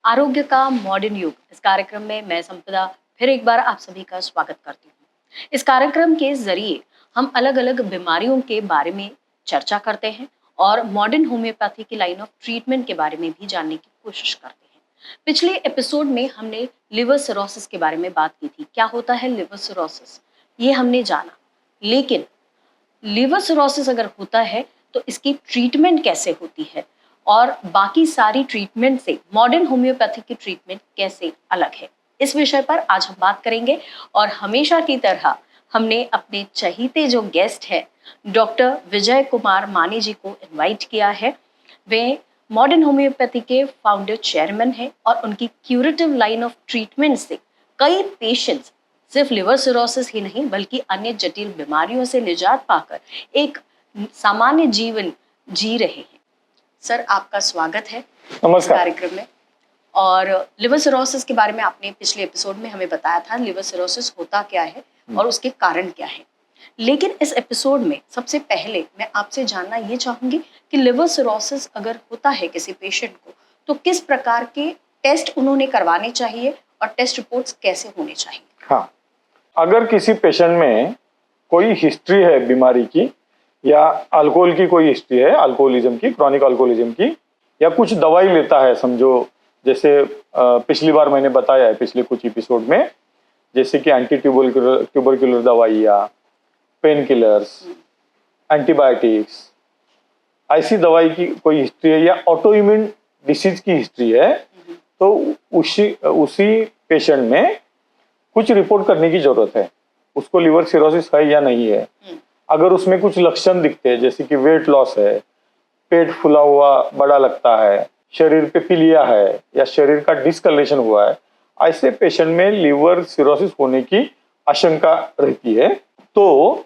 आरोग्य का मॉडर्न युग इस कार्यक्रम में मैं संपदा फिर एक बार आप सभी का स्वागत करती हूँ। इस कार्यक्रम के जरिए हम अलग अलग बीमारियों के बारे में चर्चा करते हैं और मॉडर्न होम्योपैथी की लाइन ऑफ ट्रीटमेंट के बारे में भी जानने की कोशिश करते हैं। पिछले एपिसोड में हमने लिवर सिरोसिस के बारे में बात की थी। क्या होता है लिवर सिरोसिस, ये हमने जाना। लेकिन लिवर सिरोसिस अगर होता है तो इसकी ट्रीटमेंट कैसे होती है और बाकी सारी ट्रीटमेंट से मॉडर्न होम्योपैथी की ट्रीटमेंट कैसे अलग है, इस विषय पर आज हम बात करेंगे। और हमेशा की तरह हमने अपने चहीते जो गेस्ट है डॉक्टर विजय कुमार मानी जी को इनवाइट किया है। वे मॉडर्न होम्योपैथी के फाउंडर चेयरमैन हैं और उनकी क्यूरेटिव लाइन ऑफ ट्रीटमेंट से कई पेशेंट्स सिर्फ लिवर सिरोसिस ही नहीं बल्कि अन्य जटिल बीमारियों से निजात पाकर एक सामान्य जीवन जी रहे हैं। सर, आपका स्वागत है इस कार्यक्रम में। और लिवर सिरोसिस के बारे में आपने पिछले एपिसोड में हमें बताया था लिवर सिरोसिस होता क्या है और उसके कारण क्या है। लेकिन इस एपिसोड में सबसे पहले मैं आपसे जानना ये चाहूंगी कि लिवर सिरोसिस अगर होता है किसी पेशेंट को तो किस प्रकार के टेस्ट उन्होंने करवाने चाहिए और टेस्ट रिपोर्ट्स कैसे होने चाहिए। हाँ, अगर किसी पेशेंट में कोई हिस्ट्री है बीमारी की या अल्कोहल की कोई हिस्ट्री है, अल्कोहलिज्म की, क्रॉनिक अल्कोहलिज्म की, या कुछ दवाई लेता है, समझो जैसे पिछली बार मैंने बताया है पिछले कुछ एपिसोड में, जैसे कि एंटी ट्यूबरकुलर दवाई या पेन किलर्स, एंटीबायोटिक्स, ऐसी दवाई की कोई हिस्ट्री है या ऑटो इम्यून डिसीज की हिस्ट्री है, तो उसी पेशेंट में कुछ रिपोर्ट करने की जरूरत है, उसको लिवर सिरोसिस है या नहीं है। अगर उसमें कुछ लक्षण दिखते हैं जैसे कि वेट लॉस है, पेट फूला हुआ बड़ा लगता है, शरीर पे पीलिया है या शरीर का डिस्कलरेशन हुआ है, ऐसे पेशेंट में लिवर सिरोसिस होने की आशंका रहती है, तो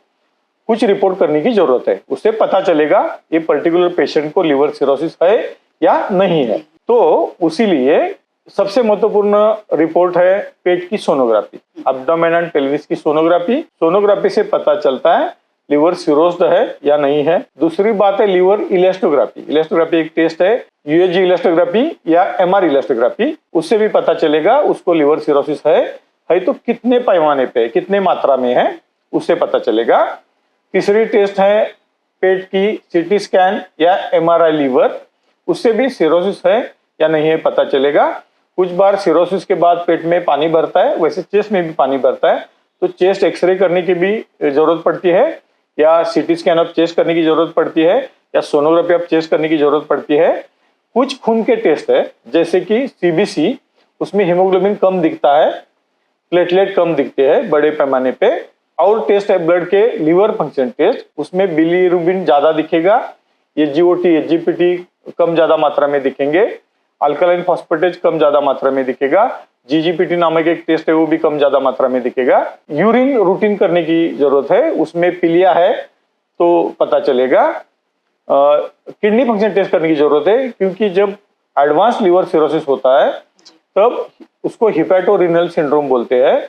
कुछ रिपोर्ट करने की जरूरत है। उससे पता चलेगा ये पर्टिकुलर पेशेंट को लिवर सिरोसिस है या नहीं है। तो उसी लिए सबसे महत्वपूर्ण रिपोर्ट है पेट की सोनोग्राफी, एब्डोमेन एंड पेल्विस की सोनोग्राफी। सोनोग्राफी से पता चलता है लिवर सिरोस्ड है या नहीं है। दूसरी बात है लिवर इलेस्टोग्राफी। इलेस्टोग्राफी एक टेस्ट है, यूएजी इलेस्टोग्राफी या एमआर इलेस्टोग्राफी, उससे भी पता चलेगा उसको लिवर सिरोसिस है तो कितने पैमाने पे, कितने मात्रा में है, उससे पता चलेगा। तीसरी टेस्ट है पेट की सीटी स्कैन या एमआरआई लीवर, उससे भी सिरोसिस है या नहीं है पता चलेगा। कुछ बार सिरोसिस के बाद पेट में पानी भरता है, वैसे चेस्ट में भी पानी भरता है, तो चेस्ट एक्सरे करने की भी जरूरत पड़ती है या सीटी स्कैन ऑफ चेस्ट करने की जरूरत पड़ती है या सोनोग्राफी ऑफ चेस्ट करने की जरूरत पड़ती है। कुछ खून के टेस्ट है जैसे कि सीबीसी, उसमें हीमोग्लोबिन कम दिखता है, प्लेटलेट कम दिखते हैं बड़े पैमाने पे। और टेस्ट है ब्लड के लिवर फंक्शन टेस्ट, उसमें बिलीरुबिन ज्यादा दिखेगा, ये जीओटी एचजीपीटी कम ज्यादा मात्रा में दिखेंगे, अल्कलाइन फॉस्फेटेज कम ज्यादा मात्रा में दिखेगा, जीजीपीटी नामक एक टेस्ट है वो भी कम ज्यादा मात्रा में दिखेगा। यूरिन रूटीन करने की जरूरत है, उसमें पीलिया है तो पता चलेगा। किडनी फंक्शन टेस्ट करने की जरूरत है क्योंकि जब एडवांस लिवर सिरोसिस होता है तब उसको हिपैटोरिनल सिंड्रोम बोलते हैं,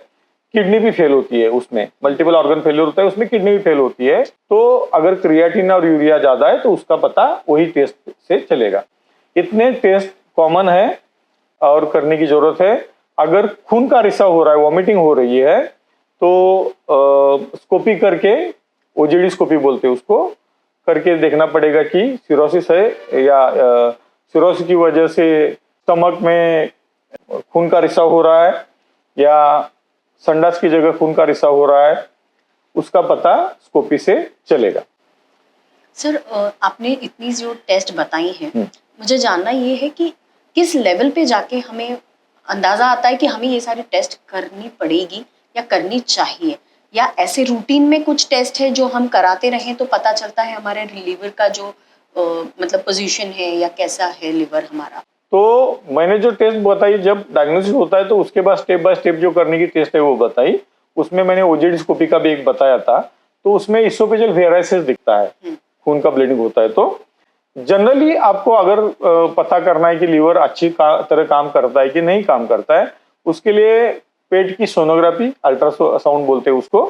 किडनी भी फेल होती है, उसमें मल्टीपल ऑर्गन फेलियर होता है, उसमें किडनी भी फेल होती है। तो अगर क्रिएटिन और यूरिया ज्यादा है तो उसका पता वही टेस्ट से चलेगा। इतने टेस्ट कॉमन है और करने की जरूरत है। अगर खून का रिसाव हो रहा है, वॉमिटिंग हो रही है, तो स्कोपी करके, ओजीडी स्कोपी बोलते हैं उसको, करके देखना पड़ेगा कि सिरोसिस है या सिरोसिस की वजह से स्टमक में खून का रिसाव हो रहा है या संडास की जगह खून का रिसाव हो रहा है, उसका पता स्कोपी से चलेगा। सर, आपने इतनी जो टेस्ट बताई हैं, मुझे जानना ये है कि किस लेवल पे जाके हमें अंदाजा आता है कि हमें ये सारी टेस्ट करनी पड़ेगी या करनी चाहिए, या ऐसे रूटीन में कुछ टेस्ट है जो हम कराते रहें तो पता चलता है हमारे लीवर का जो मतलब पोजीशन है या कैसा है लिवर हमारा। तो मैंने जो टेस्ट बताई, जब डायग्नोसिस होता है तो उसके बाद स्टेप बाय स्टेप जो करने की टेस्ट है वो बताई। उसमें मैंने ओजीडी स्कोपी का भी एक बताया था, तो उसमें इसोफेजियल वेराइसिस दिखता है, खून का ब्लीडिंग होता है। तो जनरली आपको अगर पता करना है कि लीवर अच्छी तरह काम करता है कि नहीं काम करता है, उसके लिए पेट की सोनोग्राफी, अल्ट्रासाउंड बोलते हैं उसको,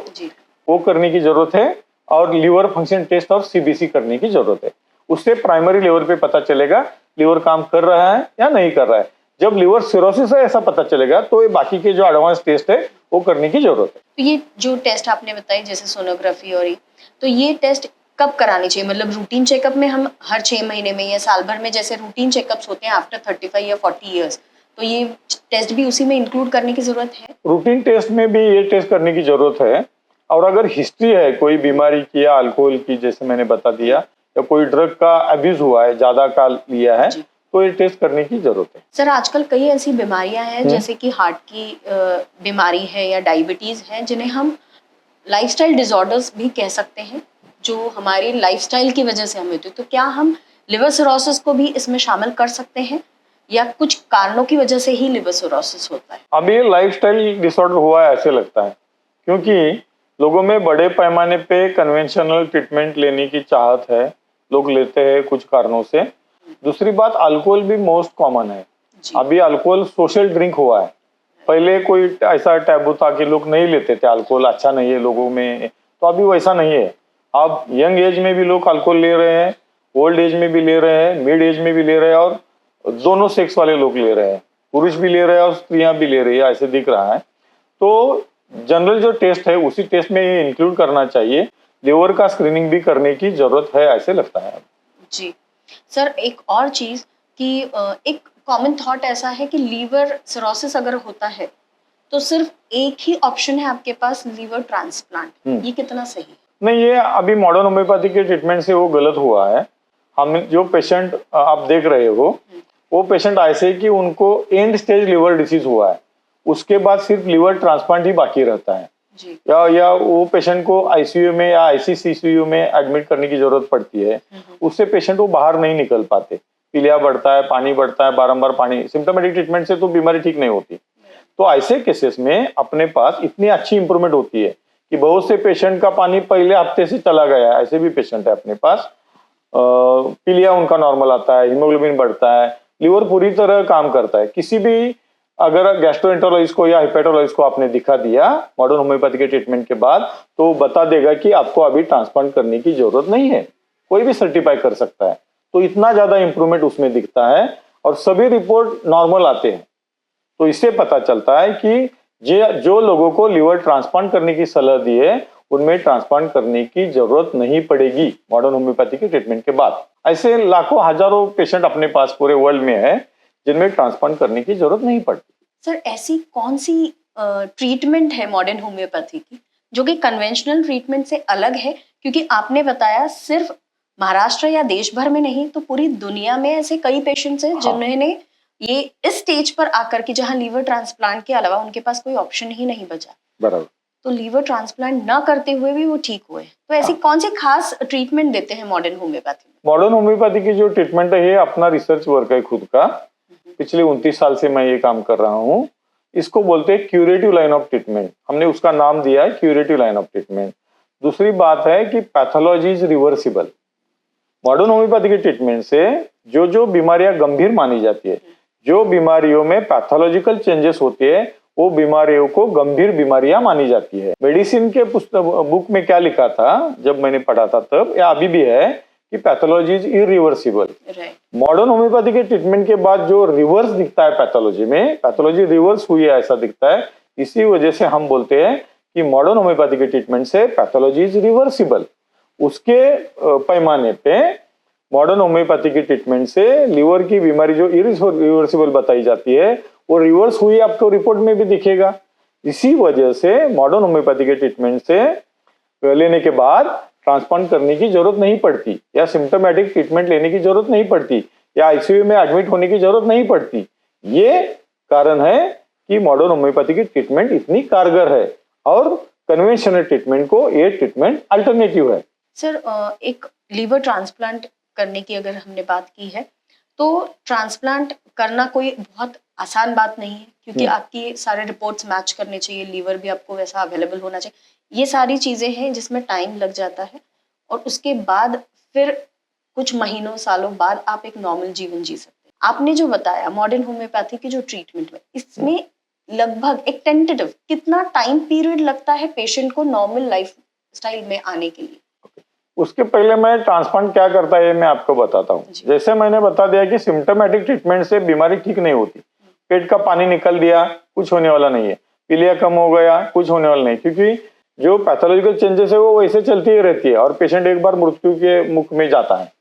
वो करने की जरूरत है और लीवर फंक्शन टेस्ट और सीबीसी करने की जरूरत है। उससे प्राइमरी लेवल पे पता चलेगा लीवर काम कर रहा है या नहीं कर रहा है। जब लिवर सिरोसिस है ऐसा पता चलेगा तो ये बाकी के जो एडवांस टेस्ट है वो करने की जरूरत है। तो ये जो टेस्ट आपने बताई जैसे सोनोग्राफी और ये, तो ये टेस्ट कब करानी चाहिए? मतलब रूटीन चेकअप में हम हर 6 महीने में या साल भर में जैसे रूटीन चेकअप्स होते हैं आफ्टर 35 या 40 इयर्स, तो ये टेस्ट भी उसी में इंक्लूड करने की जरूरत है? रूटीन टेस्ट में भी ये टेस्ट करने की जरूरत है। और अगर हिस्ट्री है कोई बीमारी की या अल्कोहल की, जैसे मैंने बता दिया, या कोई ड्रग का अब्यूज हुआ है, ज्यादा काल लिया है, तो ये टेस्ट करने की जरूरत है। सर आजकल कई ऐसी बीमारियां हैं जैसे कि हार्ट की बीमारी है या डायबिटीज है, जिन्हें हम लाइफस्टाइल डिसऑर्डर्स भी कह सकते हैं, जो हमारी लाइफस्टाइल की वजह से हमें होती है। तो क्या हम लिवर सिरोसिस को भी इसमें शामिल कर सकते हैं या कुछ कारणों की वजह से ही लिवर सिरोसिस होता है? अभी लाइफस्टाइल डिसऑर्डर हुआ है ऐसे लगता है, क्योंकि लोगों में बड़े पैमाने पे कन्वेंशनल ट्रीटमेंट लेने की चाहत है, लोग लेते हैं कुछ कारणों से। दूसरी बात, अल्कोहल भी मोस्ट कॉमन है। अभी अल्कोहल सोशल ड्रिंक हुआ है। पहले कोई ऐसा टैबू था कि लोग नहीं लेते थे, अल्कोहल अच्छा नहीं है लोगों में, तो अभी वैसा नहीं है। अब यंग एज में भी लोग अल्कोहल ले रहे हैं, ओल्ड एज में भी ले रहे हैं, मिड एज में भी ले रहे हैं, और दोनों सेक्स वाले लोग ले रहे हैं, पुरुष भी ले रहे हैं और स्त्रियां भी ले रही है, ऐसे दिख रहा है। तो जनरल जो टेस्ट है उसी टेस्ट में ये इंक्लूड करना चाहिए। लिवर का स्क्रीनिंग भी करने की जरूरत है ऐसे लगता है। जी सर, एक और चीज कि एक कॉमन थॉट ऐसा है कि लीवर सिरोसिस अगर होता है तो सिर्फ एक ही ऑप्शन है आपके पास, लीवर ट्रांसप्लांट। ये कितना सही है? नहीं, ये अभी मॉडर्न होम्योपैथी के ट्रीटमेंट से वो गलत हुआ है। हम जो पेशेंट आप देख रहे हो वो पेशेंट ऐसे कि उनको एंड स्टेज लिवर डिसीज हुआ है, उसके बाद सिर्फ लिवर ट्रांसप्लांट ही बाकी रहता है। जी। या वो पेशेंट को आईसीयू में या आईसीसीयू में एडमिट करने की जरूरत पड़ती है, उससे पेशेंट वो बाहर नहीं निकल पाते, पीलिया बढ़ता है, पानी बढ़ता है, बारंबार पानी, सिम्टोमेटिक ट्रीटमेंट से तो बीमारी ठीक नहीं होती। तो ऐसे केसेस में अपने पास इतनी अच्छी इंप्रूवमेंट होती है कि बहुत से पेशेंट का पानी पहले हफ्ते से चला गया है, ऐसे भी पेशेंट है अपने पास। पीलिया उनका नॉर्मल आता है, हीमोग्लोबिन बढ़ता है, लिवर पूरी तरह काम करता है। किसी भी अगर गैस्ट्रोएंटेरोलॉजिस्ट को या हेपेटोलॉजिस्ट को आपने दिखा दिया मॉडर्न होम्योपैथी के ट्रीटमेंट के बाद, तो वो बता देगा कि आपको अभी ट्रांसप्लांट करने की जरूरत नहीं है, कोई भी सर्टिफाई कर सकता है। तो इतना ज्यादा इंप्रूवमेंट उसमें दिखता है और सभी रिपोर्ट नॉर्मल आते हैं। तो इससे पता चलता है कि जो लोगों को लिवर ट्रांसप्लांट करने की सलाह दी है उनमें ट्रांसप्लांट करने की जरूरत नहीं पड़ेगी मॉडर्न होम्योपैथी के ट्रीटमेंट के बाद। ऐसे लाखों हजारों पेशेंट अपने पास पूरे वर्ल्ड में है जिनमें ट्रांसप्लांट करने की जरूरत नहीं पड़ती। सर ऐसी कौन सी ट्रीटमेंट है मॉडर्न होम्योपैथी की जो कि कन्वेंशनल ट्रीटमेंट से अलग है? क्योंकि आपने बताया सिर्फ महाराष्ट्र या देश भर में नहीं, तो पूरी दुनिया में ऐसे कई पेशेंट्स हैं जिन्होंने ये इस स्टेज पर आकर के जहां लीवर ट्रांसप्लांट के अलावा उनके पास कोई ऑप्शन ही नहीं बचा, बराबर, तो लीवर ट्रांसप्लांट ना करते हुए भी वो ठीक हुए। तो ऐसी कौन सी खास ट्रीटमेंट देते हैं मॉडर्न होम्योपैथी में? मॉडर्न होम्योपैथी की जो ट्रीटमेंट है ये अपना रिसर्च वर्क है खुद का। पिछले 29 साल से मैं ये काम कर रहा हूँ। इसको बोलते हैं क्यूरेटिव लाइन ऑफ ट्रीटमेंट, हमने उसका नाम दिया है क्यूरेटिव लाइन ऑफ ट्रीटमेंट। दूसरी बात है कि pathology is reversible. Modern homeopathy के ट्रीटमेंट से जो बीमारियां गंभीर मानी जाती है, जो बीमारियों में पैथोलॉजिकल चेंजेस होते हैं, वो बीमारियों को गंभीर बीमारियां मानी जाती है। मेडिसिन के बुक में क्या लिखा था जब मैंने पढ़ा था तब, या अभी भी है, कि pathology is irreversible. Modern homeopathy के ट्रीटमेंट के बाद जो रिवर्स दिखता है पैथोलॉजी में, पैथोलॉजी रिवर्स हुई है ऐसा दिखता है। इसी वजह से हम बोलते हैं कि मॉडर्न होम्योपैथी के ट्रीटमेंट से पैथोलॉजी इज रिवर्सिबल। उसके पैमाने पे मॉडर्न होम्योपैथी के ट्रीटमेंट से लिवर की बीमारी जो इरिवर्सिबल बताई जाती है वो रिवर्स हुई आपको रिपोर्ट में भी दिखेगा। इसी वजह से मॉडर्न होम्योपैथी के ट्रीटमेंट से लेने के बाद ट्रांसप्लांट करने की जरूरत नहीं पड़ती, या सिम्टोमेटिक ट्रीटमेंट लेने की जरूरत नहीं पड़ती, या आईसीयू में एडमिट होने की जरूरत नहीं पड़ती। ये कारण है कि मॉडर्न होम्योपैथी की ट्रीटमेंट इतनी कारगर है और कन्वेंशनल ट्रीटमेंट को ये ट्रीटमेंट अल्टरनेटिव है। सर एक लीवर ट्रांसप्लांट करने की अगर हमने बात की है, तो ट्रांसप्लांट करना कोई बहुत आसान बात नहीं है, क्योंकि आपकी सारे रिपोर्ट्स मैच करने चाहिए, लीवर भी आपको वैसा अवेलेबल होना चाहिए। ये सारी चीजें हैं जिसमें टाइम लग जाता है, और उसके बाद फिर कुछ महीनों सालों बाद आप एक नॉर्मल जीवन जी सकते हैं। आपने जो बताया मॉडर्न होम्योपैथी की जो ट्रीटमेंट में, इसमें लगभग एक टेंटेटिव कितना टाइम पीरियड लगता है पेशेंट को नॉर्मल लाइफ स्टाइल में आने के लिए? उसके पहले मैं ट्रांसप्लांट क्या करता है ये मैं आपको बताता हूँ। जैसे मैंने बता दिया कि सिम्टोमेटिक ट्रीटमेंट से बीमारी ठीक नहीं होती, पेट का पानी निकल दिया, कुछ होने वाला नहीं है। पीलिया कम हो गया, कुछ होने वाला नहीं, क्योंकि जो पैथोलॉजिकल चेंजेस है वो वैसे चलती ही रहती है और पेशेंट एक बार मृत्यु के मुख में जाता है।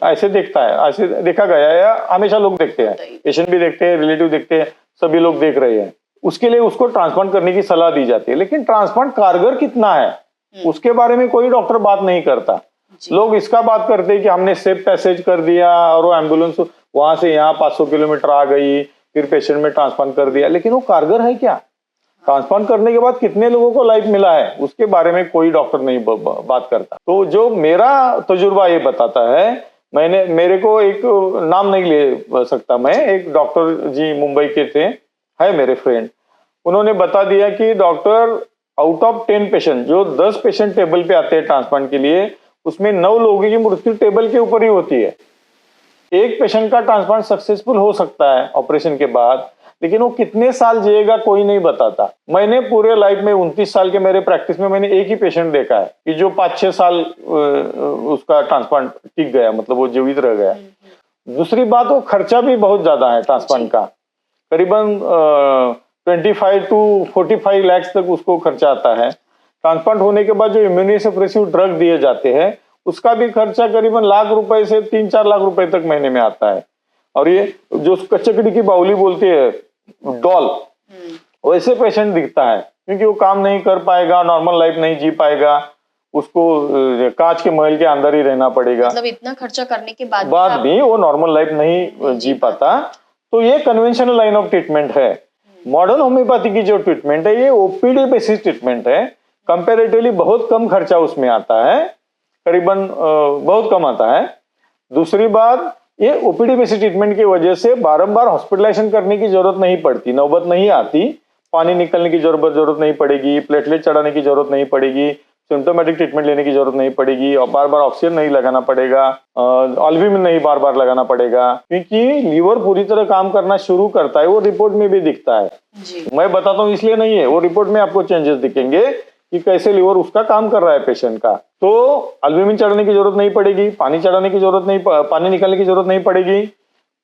ऐसे देखता है, ऐसे देखा गया है, या हमेशा लोग देखते हैं, पेशेंट भी देखते हैं, रिलेटिव देखते हैं, सभी लोग देख रहे हैं। उसके लिए उसको ट्रांसप्लांट करने की सलाह दी जाती है, लेकिन ट्रांसप्लांट कारगर कितना है उसके बारे में कोई डॉक्टर बात नहीं करता। लोग इसका बात करते हैं कि हमने सेफ पैसेज कर दिया और वो एम्बुलेंस वहां से यहाँ 500 किलोमीटर आ गई, फिर पेशेंट में ट्रांसप्लांट कर दिया, लेकिन वो कारगर है क्या? ट्रांसप्लांट करने के बाद कितने लोगों को लाइफ मिला है उसके बारे में कोई डॉक्टर नहीं बात करता। तो जो मेरा तजुर्बा ये बताता है, मेरे को एक नाम नहीं ले सकता मैं, एक डॉक्टर जी मुंबई के थे, है मेरे फ्रेंड, उन्होंने बता दिया कि डॉक्टर आउट ऑफ 10 पेशेंट, जो 10 पेशेंट टेबल पे आते हैं ट्रांसप्लांट के लिए, उसमें 9 लोगों की मृत्यु टेबल के ऊपर ही होती है। एक पेशेंट का ट्रांसप्लांट सक्सेसफुल हो सकता है ऑपरेशन के बाद, लेकिन वो कितने साल जिएगा कोई नहीं बताता। मैंने पूरे लाइफ में 29 साल के मेरे प्रैक्टिस में मैंने एक ही पेशेंट देखा है कि जो 5-6 साल उसका ट्रांसप्लांट टिक गया, मतलब वो जीवित रह गया। दूसरी बात, वो खर्चा भी बहुत ज्यादा है ट्रांसप्लांट का, करीबन 25 to 45 लाख तक उसको खर्चा आता है। ट्रांसप्लांट होने के बाद जो इम्यूनोसप्रेसिव ड्रग दिए जाते हैं उसका भी खर्चा करीबन ₹1,00,000 से 3-4 लाख रुपए तक महीने में आता है। और ये जो कचकड़ी की बाउली बोलती है, डॉल, वैसे पेशेंट दिखता है, क्योंकि वो काम नहीं कर पाएगा, नॉर्मल लाइफ नहीं जी पाएगा, उसको कांच के महल के अंदर ही रहना पड़ेगा। मतलब इतना खर्चा करने के बाद भी वो नॉर्मल लाइफ नहीं जी पाता। तो ये कन्वेंशनल लाइन ऑफ ट्रीटमेंट है। मॉडर्न होम्योपैथी की जो ट्रीटमेंट है ये ओपीडी बेसिस ट्रीटमेंट है। कंपैरेटिवली बहुत कम खर्चा उसमें आता है, करीबन बहुत कम आता है। दूसरी बात, ये ओपीडी बेसिस ट्रीटमेंट की वजह से बारंबार हॉस्पिटलाइजेशन करने की जरूरत नहीं पड़ती, नौबत नहीं आती, पानी निकलने की जरूरत नहीं पड़ेगी, प्लेटलेट चढ़ाने की जरूरत नहीं पड़ेगी, सिम्टोमेटिक ट्रीटमेंट लेने की जरूरत नहीं पड़ेगी, और बार बार ऑक्सीजन नहीं लगाना पड़ेगा, अल्बुमिन नहीं बार बार लगाना पड़ेगा, क्योंकि लीवर पूरी तरह काम करना शुरू करता है। वो रिपोर्ट में भी दिखता है जी। मैं बताता हूँ इसलिए नहीं है, वो रिपोर्ट में आपको चेंजेस दिखेंगे कि कैसे लीवर उसका काम कर रहा है पेशेंट का। तो अल्बुमिन चढ़ाने की जरूरत नहीं पड़ेगी, पानी चढ़ाने की जरूरत नहीं, पानी निकालने की जरूरत नहीं पड़ेगी,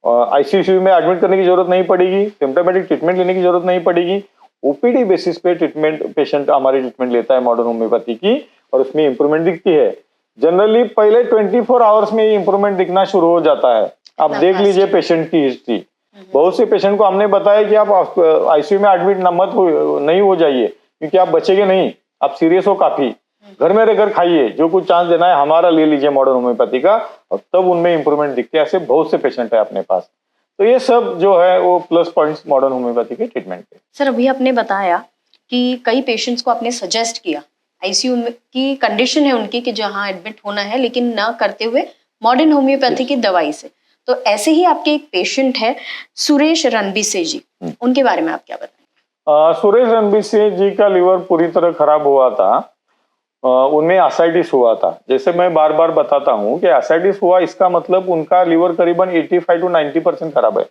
आईसीयू में एडमिट करने की जरूरत नहीं पड़ेगी, सिम्टोमेटिक ट्रीटमेंट लेने की जरूरत नहीं पड़ेगी। ओपीडी बेसिस पे ट्रीटमेंट पेशेंट हमारी ट्रीटमेंट लेता है मॉडर्न होम्योपैथी की, और उसमें इंप्रूवमेंट दिखती है। जनरली पहले 24 आवर्स में ये इंप्रूवमेंट दिखना शुरू हो जाता है। आप देख लीजिए पेशेंट की हिस्ट्री, बहुत से पेशेंट को हमने बताया कि आप आईसीयू में एडमिट नहीं हो जाइए, क्योंकि आप बचेंगे नहीं, आप सीरियस हो काफी, घर में रहकर खाइए, जो कुछ चांस देना है हमारा ले लीजिए मॉडर्न होम्योपैथी का, और तब उनमें इंप्रूवमेंट दिखते हैं। ऐसे बहुत से पेशेंट है अपने पास। तो ये सब जो है वो प्लस पॉइंट्स मॉडर्न होम्योपैथी के ट्रीटमेंट के। सर, अभी आपने बताया कि कई पेशेंट्स को आपने सजेस्ट किया, आईसीयू की कंडीशन है उनकी कि जहां एडमिट होना है, लेकिन ना करते हुए मॉडर्न होम्योपैथी की दवाई से। तो ऐसे ही आपके एक पेशेंट है सुरेश रणबीसे जी, उनके बारे में आप क्या बताएं? सुरेश रणबीसे जी का लीवर पूरी तरह खराब हुआ था, उनमें एसाइटिस हुआ था। जैसे मैं बार बार बताता हूँ कि एसाइटिस हुआ, इसका मतलब उनका लीवर करीबन 85 to 90% खराब है,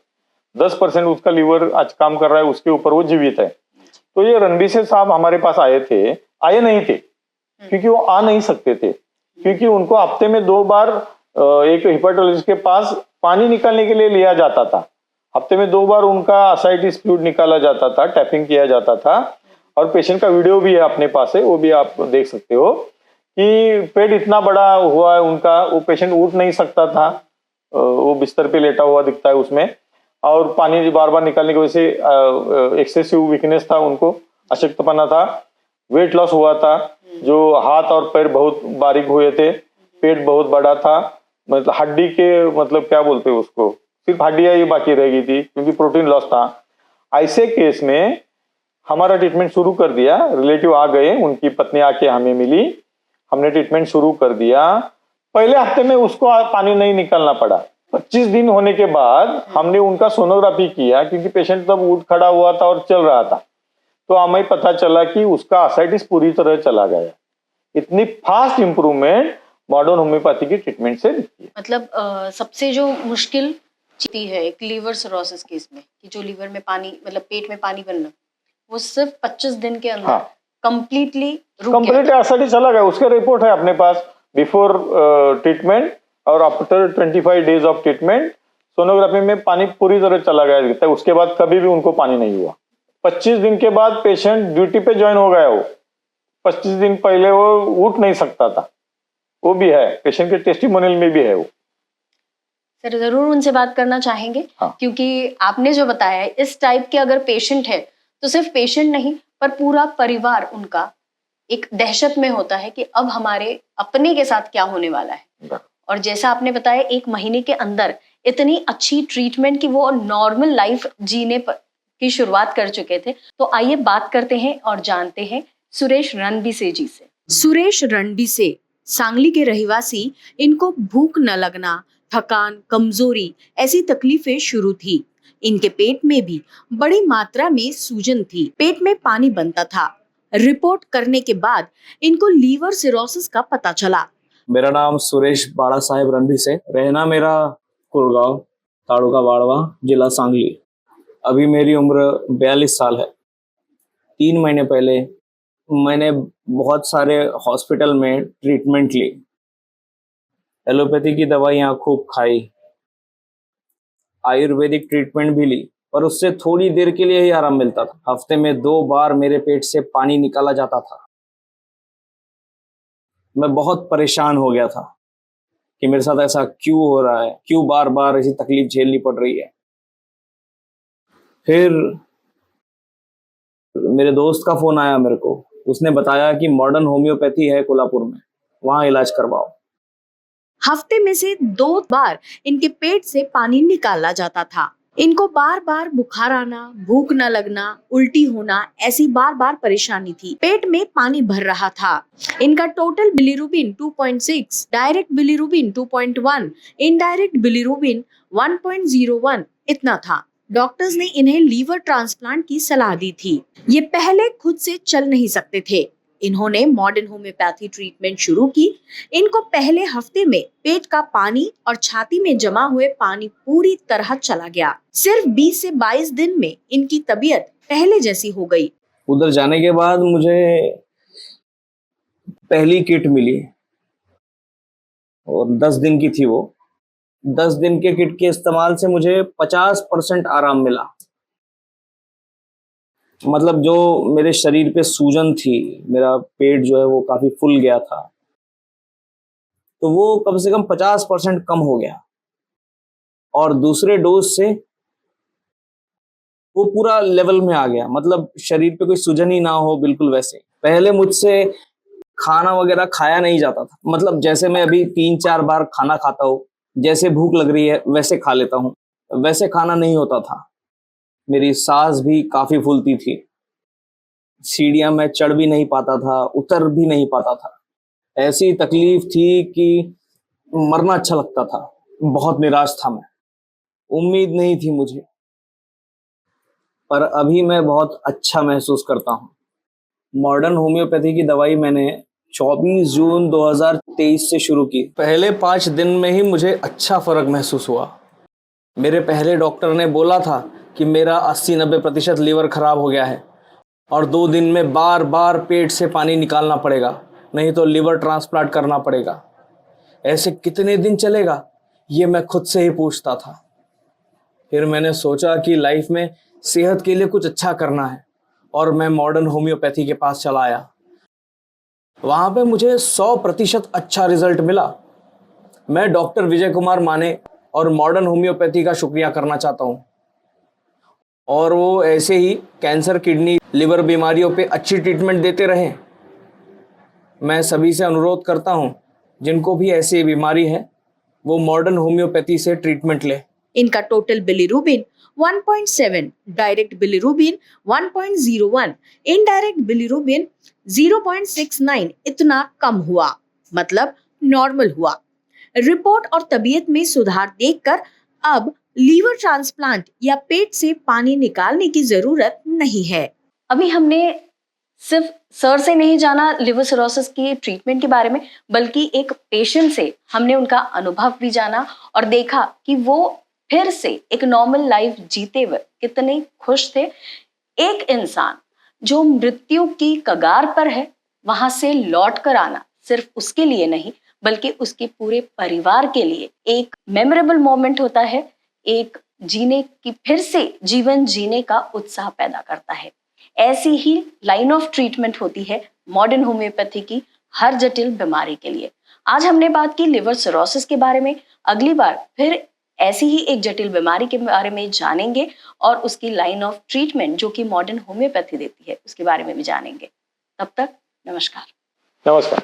10% उसका लीवर आज काम कर रहा है, उसके ऊपर वो जीवित है। तो ये रणबीसे साहब हमारे पास आए नहीं थे, क्योंकि वो आ नहीं सकते थे, क्योंकि उनको हफ्ते में 2 बार एक हेपेटोलॉजिस्ट के पास पानी निकालने के लिए लिया जाता था। हफ्ते में 2 बार उनका एसाइटिस फ्लूइड निकाला जाता था, टैपिंग किया जाता था, और पेशेंट का वीडियो भी है अपने पास है, वो भी आप देख सकते हो कि पेट इतना बड़ा हुआ है उनका, वो पेशेंट उठ नहीं सकता था, वो बिस्तर पे लेटा हुआ दिखता है उसमें, और पानी बार बार निकालने की वजह से एक्सेसिव वीकनेस था, उनको अशक्तपना था, वेट लॉस हुआ था, जो हाथ और पैर बहुत बारीक हुए थे, पेट बहुत बड़ा था, मतलब हड्डी के मतलब क्या बोलते हैं उसको, सिर्फ हड्डियां ही बाकी रह गई थी, क्योंकि प्रोटीन लॉस था। ऐसे केस में हमारा ट्रीटमेंट शुरू कर दिया, रिलेटिव आ गए, उनकी पत्नी आके हमें मिली, हमने ट्रीटमेंट शुरू कर दिया। पहले हफ्ते में उसको पानी नहीं निकालना पड़ा। 25 दिन होने के बाद हमने उनका सोनोग्राफी किया, क्योंकि पेशेंट तब उठ खड़ा हुआ था और चल रहा था, तो हमें पता चला कि उसका एसाइटिस पूरी तरह चला गया। इतनी फास्ट इंप्रूवमेंट मॉडर्न होम्योपैथी की ट्रीटमेंट से दिखती है। मतलब सबसे जो मुश्किल चीज है एक लीवर सिरोसिस केस में, कि जो लीवर में पानी, मतलब पेट में पानी बनना, वो सिर्फ 25 दिन के अंदर कंप्लीटली कंप्लीट एसिडिटी चला गया। उसके रिपोर्ट है अपने पास, बिफोर ट्रीटमेंट और after 25 days of treatment sonography में पानी पूरी तरह चला गया दिखता है, उसके बाद कभी भी उनको पानी नहीं हुआ। 25 दिन के बाद पेशेंट ड्यूटी पे ज्वाइन हो गया। वो 25 दिन पहले वो उठ नहीं सकता था, वो भी है, पेशेंट के टेस्टिमोनियल में भी है वो। सर जरूर उनसे बात करना चाहेंगे। हाँ। क्योंकि आपने जो बताया है, इस टाइप के अगर पेशेंट है तो सिर्फ पेशेंट नहीं पर पूरा परिवार उनका एक दहशत में होता है कि अब हमारे अपने के साथ क्या होने वाला है। और जैसा आपने बताया 1 महीने के अंदर इतनी अच्छी ट्रीटमेंट कि वो नॉर्मल लाइफ जीने की शुरुआत कर चुके थे। तो आइए बात करते हैं और जानते हैं सुरेश रणबीसे जी से। सुरेश रणबीसे सांगली के रहवासी, इनको भूख न लगना, थकान, कमजोरी ऐसी तकलीफें शुरू थी। इनके पेट में भी बड़ी मात्रा में सूजन थी, पेट में पानी बनता था। रिपोर्ट करने के बाद इनको लीवर सिरोसिस का पता चला। मेरा नाम सुरेश बाड़ा साहेब रणबीसे, रहना मेरा कुरगांव, ताड़ुका बाड़वा, जिला सांगली। अभी मेरी उम्र 42 साल है। 3 महीने पहले मैंने बहुत सारे हॉस्पिटल में ट्रीटमेंट ली, एलोपैथी की दवाइयाँ खूब खाई, आयुर्वेदिक ट्रीटमेंट भी ली, पर उससे थोड़ी देर के लिए ही आराम मिलता था। हफ्ते में 2 बार मेरे पेट से पानी निकाला जाता था। मैं बहुत परेशान हो गया था कि मेरे साथ ऐसा क्यों हो रहा है, क्यों बार बार ऐसी तकलीफ झेलनी पड़ रही है। फिर मेरे दोस्त का फोन आया मेरे को, उसने बताया कि मॉडर्न होम्योपैथी है कोल्हापुर में, वहां इलाज करवाओ। हफ्ते में से 2 बार इनके पेट से पानी निकाला जाता था। इनको बार बार बुखार आना, भूख न लगना, उल्टी होना, ऐसी बार बार परेशानी थी। पेट में पानी भर रहा था। इनका total bilirubin 2.6, direct bilirubin 2.1, indirect bilirubin 1.01 इतना था। डॉक्टर्स ने इन्हें लीवर ट्रांसप्लांट की सलाह दी थी। ये पहले खुद से चल नहीं सकते थे। इन्होंने मॉडर्न होम्योपैथी ट्रीटमेंट शुरू की। इनको पहले हफ्ते में पेट का पानी और छाती में जमा हुए पानी पूरी तरह चला गया। सिर्फ 20 से 22 दिन में इनकी तबीयत पहले जैसी हो गई। उधर जाने के बाद मुझे पहली किट मिली और 10 दिन की थी वो। 10 दिन के किट के इस्तेमाल से मुझे 50% आराम मिला। मतलब जो मेरे शरीर पे सूजन थी, मेरा पेट जो है वो काफी फूल गया था, तो वो कम से कम 50% कम हो गया। और दूसरे डोज से वो पूरा लेवल में आ गया, मतलब शरीर पे कोई सूजन ही ना हो, बिल्कुल वैसे। पहले मुझसे खाना वगैरह खाया नहीं जाता था, मतलब जैसे मैं अभी 3-4 बार खाना खाता हूँ, जैसे भूख लग रही है वैसे खा लेता हूँ, वैसे खाना नहीं होता था। मेरी सांस भी काफी फूलती थी, सीढ़ियां मैं चढ़ भी नहीं पाता था, उतर भी नहीं पाता था। ऐसी तकलीफ थी कि मरना अच्छा लगता था। बहुत निराश था मैं, उम्मीद नहीं थी मुझे, पर अभी मैं बहुत अच्छा महसूस करता हूँ। मॉडर्न होम्योपैथी की दवाई मैंने 24 जून 2023 से शुरू की। पहले 5 दिन में ही मुझे अच्छा फर्क महसूस हुआ। मेरे पहले डॉक्टर ने बोला था कि मेरा 80-90% लीवर खराब हो गया है और 2 दिन में बार बार पेट से पानी निकालना पड़ेगा, नहीं तो लीवर ट्रांसप्लांट करना पड़ेगा। ऐसे कितने दिन चलेगा, ये मैं खुद से ही पूछता था। फिर मैंने सोचा कि लाइफ में सेहत के लिए कुछ अच्छा करना है और मैं मॉडर्न होम्योपैथी के पास चला आया। वहाँ पे मुझे 100% अच्छा रिजल्ट मिला। मैं डॉक्टर विजय कुमार माने और मॉडर्न होम्योपैथी का शुक्रिया करना चाहता हूँ। और वो ऐसे ही कैंसर, किडनी, लिवर बीमारियों पे अच्छी ट्रीटमेंट देते रहें। मैं सभी से अनुरोध करता हूँ, जिनको भी ऐसी बीमारी है वो मॉडर्न होम्योपैथी से ट्रीटमेंट ले। इनका total bilirubin 1.7, direct bilirubin 1.01, indirect bilirubin 0.69 इतना कम हुआ, मतलब नॉर्मल हुआ। रिपोर्ट और तबीयत में सुधार देखकर अब लीवर ट्रांसप्लांट या पेट से पानी निकालने की जरूरत नहीं है। अभी हमने सिर्फ सर से नहीं जाना लिवर सिरोसिस की ट्रीटमेंट के बारे में, बल्कि एक पेशेंट से हमने उनका अनुभव भी जाना और देखा कि वो फिर से एक नॉर्मल लाइफ जीते हुए कितने खुश थे। एक इंसान जो मृत्यु की कगार पर है, वहां से लौट कर आना सिर्फ उसके लिए नहीं बल्कि उसके पूरे परिवार के लिए एक मेमोरेबल मोमेंट होता है, एक जीने की, फिर से जीवन जीने का उत्साह पैदा करता है। ऐसी ही लाइन ऑफ ट्रीटमेंट होती है मॉडर्न होम्योपैथी की हर जटिल बीमारी के लिए। आज हमने बात की लिवर सिरोसिस के बारे में, अगली बार फिर ऐसी ही एक जटिल बीमारी के बारे में जानेंगे और उसकी लाइन ऑफ ट्रीटमेंट जो कि मॉडर्न होम्योपैथी देती है उसके बारे में भी जानेंगे। तब तक नमस्कार। नमस्कार।